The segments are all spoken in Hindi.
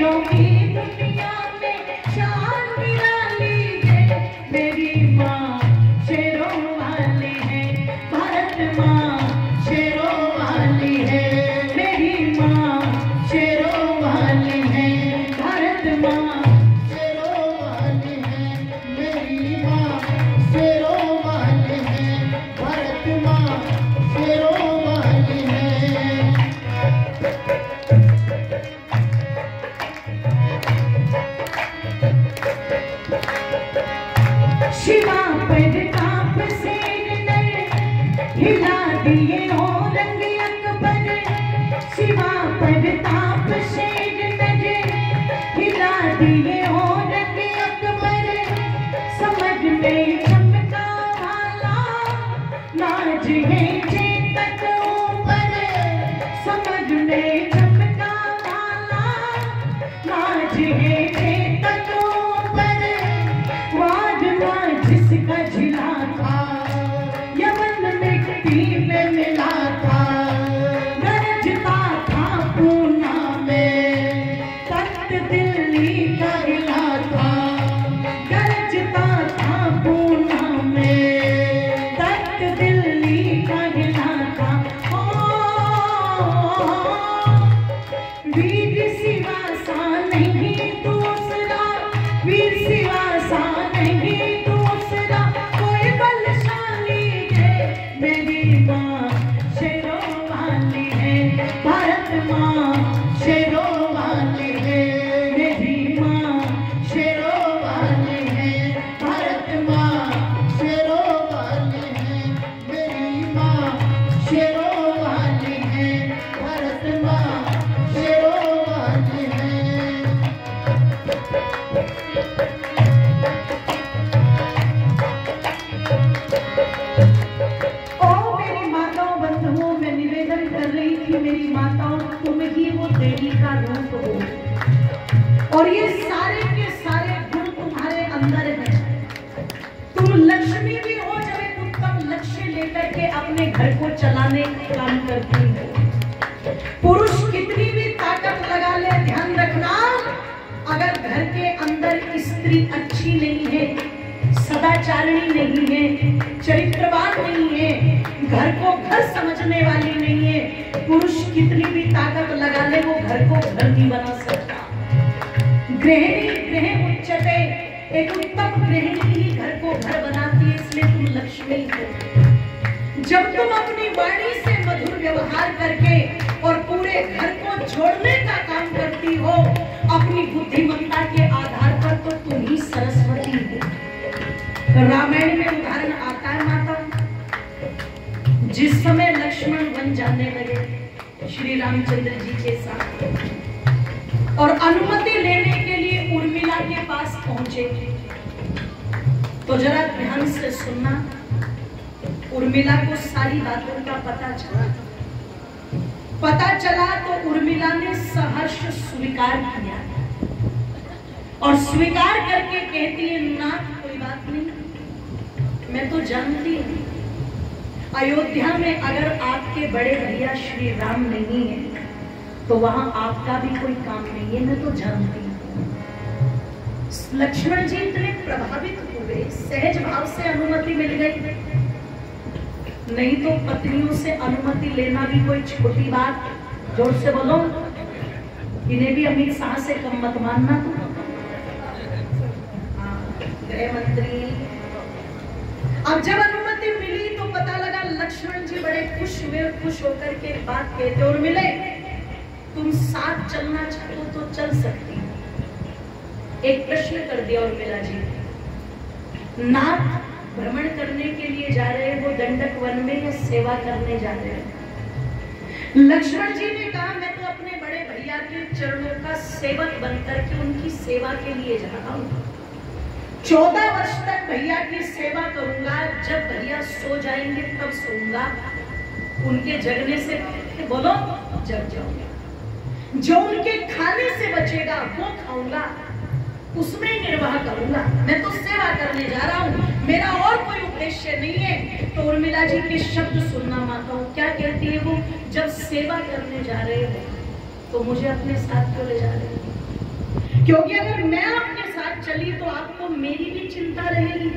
शेरों की दुनिया में शान निराली है, मेरी माँ शेरों वाली है, भारत माँ शेरों वाली है, मेरी माँ शेरों वाली है, भारत माँ शेरों वाली है, मेरी माँ शेरों वाली है, भारत माँ शेरों वाली है। शिवा प्रताप सेन ने हिला दिए हो रंग अकबर, शिवा प्रताप सेन ने हिला दिए हो रंग अकबर, समझ में चमका वाला नाज है चेतक ऊपर, समझ में चमका वाला नाज है चेतक ऊपर, जिसका झिला था यमन मिट्टी में मिला था, गरजता था पूना में तख्त दिल्ली का हिला था, गरजता था पूना में तख्त दिल्ली का हिला था। वीर सिवा सा नहीं दूसरा, वीर सिवा सा नहीं दूसरा, कोई बलशाली है, मेरी माँ शेरों वाली है, भारत माँ शेरों वाली है, मेरी माँ शेरों वाली है, भारत माँ शेरों वाली है, मेरी माँ शेरों वाली है, भारत माँ शेरों वाली है। मेरी माताओं, तुम ही वो देवी का रूप हो और ये सारे के सारे गुण तुम्हारे अंदर हैं। तुम लक्ष्मी भी हो जब एक उत्तम लक्ष्य लेकर के अपने घर को चलाने का काम करती हो। पुरुष कितनी भी ताकत लगा ले, ध्यान रखना, अगर घर के अंदर स्त्री अच्छी नहीं है, सदाचारिणी नहीं है, चरित्रवान नहीं है, घर को घर समझने वाली नहीं है, पुरुष कितनी भी ताकत लगा ले वो घर को घर नहीं बना सकता। गृहिणी गृह उच्चते, एक उत्तम गृहिणी ही घर को घर बनाती है, इसलिए तुम लक्ष्मी हो। जब तुम अपनी वाणी से मधुर व्यवहार करके और पूरे घर को जोड़ने का काम करती हो अपनी बुद्धिमत्ता के आधार पर, तो तुम ही सरस्वती हो। रामायण में उदाहरण आता है माता, जिस समय लक्ष्मण वन जाने लगे श्री रामचंद्र जी के साथ और अनुमति लेने के लिए उर्मिला के पास पहुंचे, तो जरा ध्यान से सुनना, उर्मिला को सारी बातों का पता चला तो उर्मिला ने सहर्ष स्वीकार किया और स्वीकार करके कहती है, नाथ कोई बात नहीं, मैं तो जानती हूँ अयोध्या में अगर आपके बड़े भैया श्री राम नहीं है तो वहां आपका भी कोई काम नहीं है, मैं तो जानती हूँ। लक्ष्मण जी इतने प्रभावित हुए, सहज भाव से अनुमति मिल गई। नहीं तो पत्नियों से अनुमति लेना भी कोई छोटी बात, जोर से बोलो, इन्हें भी अमित शाह से कम मत मानना। गृह मंत्री, अब जब अनुमति मिली तो पता लगा लक्ष्मण जी बड़े खुश हुए, खुश होकर के बात कहते और मिले, तुम साथ चलना चाहो तो चल सकती हो। एक प्रश्न कर दिया उर्मिला जी, नाथ भ्रमण करने के लिए जा रहे हो दंडक वन में या सेवा करने जा रहे हो? लक्ष्मण जी ने कहा, मैं तो अपने बड़े भैया के चरणों का सेवक बनकर के उनकी सेवा के लिए जा रहा हूँ। 14 वर्ष तक भैया की सेवा करूंगा, जब भैया सो जाएंगे तब सोऊंगा, उनके जगने से बोलो जग जाऊंगा, जो उनके खाने से बचेगा वो खाऊंगा, उसमें निर्वाह करूंगा। मैं तो सेवा करने जा रहा हूँ, मेरा और कोई उद्देश्य नहीं है। तो उर्मिला जी के शब्द सुनना माताओं, क्या कहती है वो, जब सेवा करने जा रहे हो तो मुझे अपने साथ क्यों ले जा रहे हो? क्योंकि अगर मैं आपके साथ चली तो आपको मेरी भी चिंता रहेगी,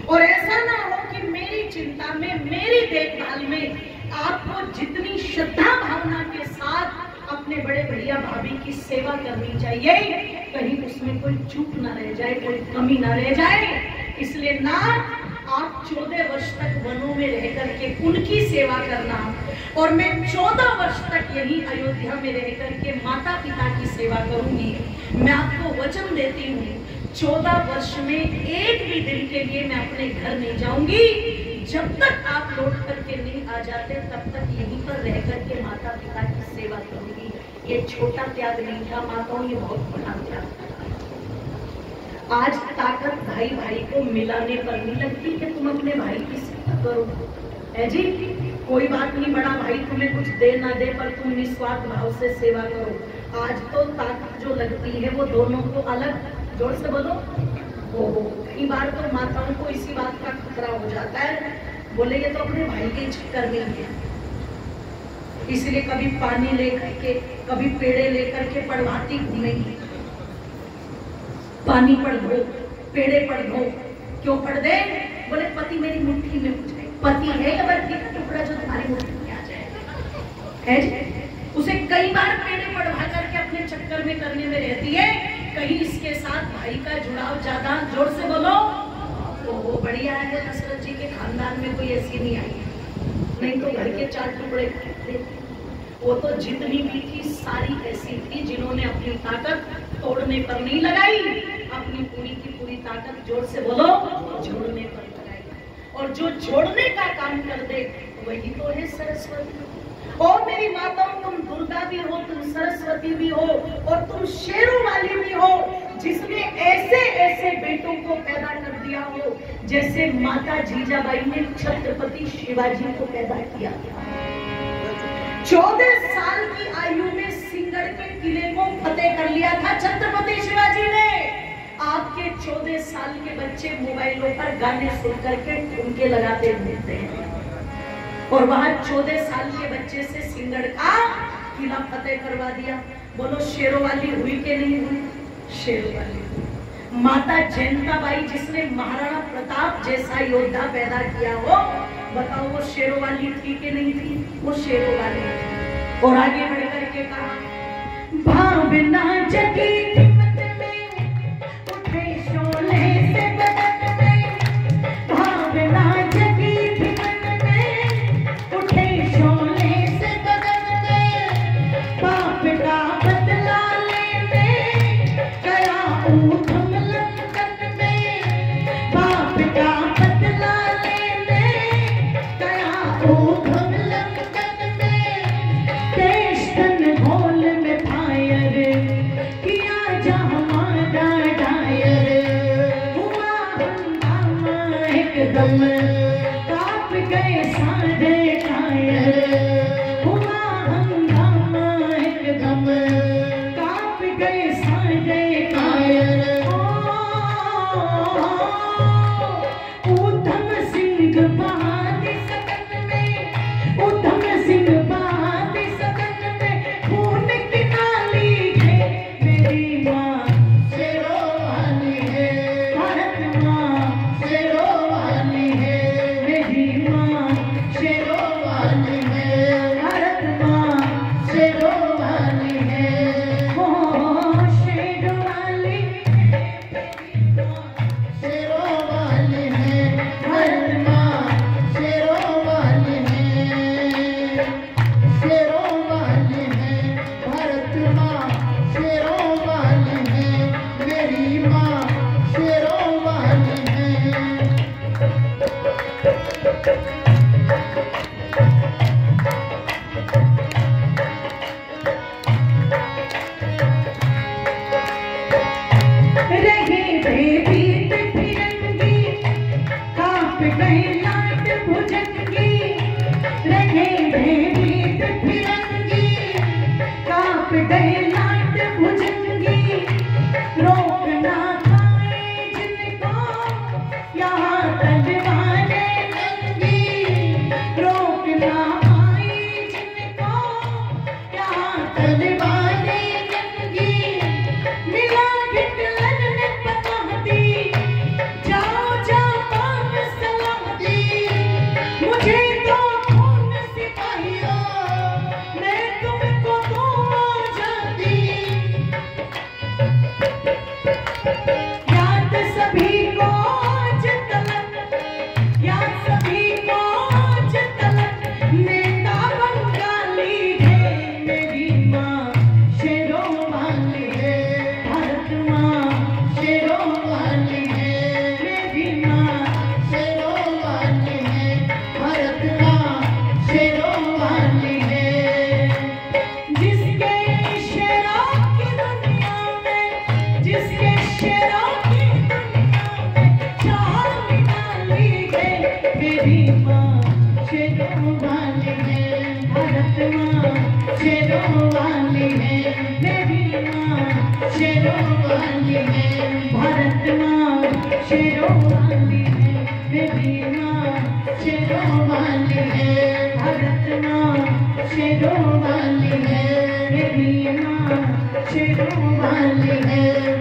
और ऐसा ना हो कि मेरी चिंता में, मेरी देखभाल में आपको जितनी श्रद्धा भावना के साथ अपने बड़े भैया भाभी की सेवा करनी चाहिए, कहीं उसमें कोई चूक ना रह जाए, कोई कमी ना रह जाए। इसलिए ना आप 14 वर्ष तक वनों में रह करके उनकी सेवा करना, और मैं 14 वर्ष तक यही अयोध्या में रह करके माता पिता की सेवा करूंगी। मैं आपको वचन देती हूँ 14 वर्ष में एक भी दिन के लिए मैं अपने घर नहीं जाऊंगी। जब तक आप लौट करके नहीं आ जाते तब तक यहीं पर रह करके माता पिता की सेवा करूंगी। ये छोटा त्याग नहीं था माताओं, ये बहुत बड़ा त्याग था। आज ताकत भाई भाई को मिलाने पर नहीं लगती कि तुम अपने भाई की सेवा करो, है जी। कोई बात नहीं, बड़ा भाई तुम्हें कुछ दे ना दे पर तुम निस्वार्थ भाव से सेवा करो। आज तो ताकत जो लगती है वो दोनों को अलग, जोर से बोलो, कई बार तो माताओं को इसी बात का खतरा हो जाता है, बोले ये तो अपने भाई के चक्कर में है, इसलिए कभी पानी लेकर के, कभी पेड़े लेकर के पढ़वाती घूमेंगी। पानी पढ़ दो, पेड़े पढ़ दो, क्यों पढ़ दे? बोले पति मेरी मुट्ठी में हो जाए। पति है या बर्फी का टुकड़ा जो तुम्हारी मुट्ठी में आ जाए, है? उसे कई बार पेड़े पढ़वा करके अपने चक्कर में करने में रहती है, कहीं इसके साथ भाई का जुड़ाव ज्यादा, जोर से बोलो, तो वो बढ़िया है। दशरथ जी के खानदान में कोई ऐसी नहीं आई, नहीं तो घर के 4 टुकड़े थे। वो तो जितनी भी थी सारी ऐसी थी जिन्होंने अपनी ताकत तोड़ने पर नहीं लगाई, अपनी पूरी की पूरी ताकत, जोर से बोलो, जोड़ने पर लगाई। और जो जोड़ने का काम कर दे वही तो है सरस्वती। और मेरी माताओं, तुम दुर्गा भी हो, तुम सरस्वती भी हो, और तुम शेरों वाली भी हो, जिसने ऐसे ऐसे बेटों को पैदा कर दिया हो, जैसे माता जीजाबाई ने छत्रपति शिवाजी को पैदा किया। 14 साल की आयु में सिंगड़ के किले को फतेह कर लिया था छत्रपति शिवाजी ने। आपके 14 साल के बच्चे मोबाइलों पर गाने सुन करके ठुमके लगाते घूमते हैं, और वहां 14 साल के बच्चे से सिंगड़ का किला फतेह करवा दिया। बोलो शेरों वाली हुई कि नहीं हुई? शेरों वाली। माता जयंता बाई, जिसने महाराणा प्रताप जैसा योद्धा पैदा किया हो, बताओ वो शेरों वाली थी कि नहीं थी? वो शेरों वाली थी। और आगे बढ़ करके कहा, भाव बिना जगी कीमत में, उठे शोले से बदन में, भाव बिना जगी कीमत में, उठे शोले से बदन में, बाप का बदला लेने गया ऊधम लंदन में, बाप का बदला लेने गया ऊधम लंदन में, देश तन घोल में फायर जिसके शेरों की दुनिया में जान डाली है, मेरी माँ शेरों वाली है, भारत माँ शेरों वाली है, मेरी माँ शेरों वाली है, भारत माँ शेरों वाली है, मेरी माँ शेरों वाली है, भारत माँ शेरों वाली है, मेरी माँ शेरों वाली है।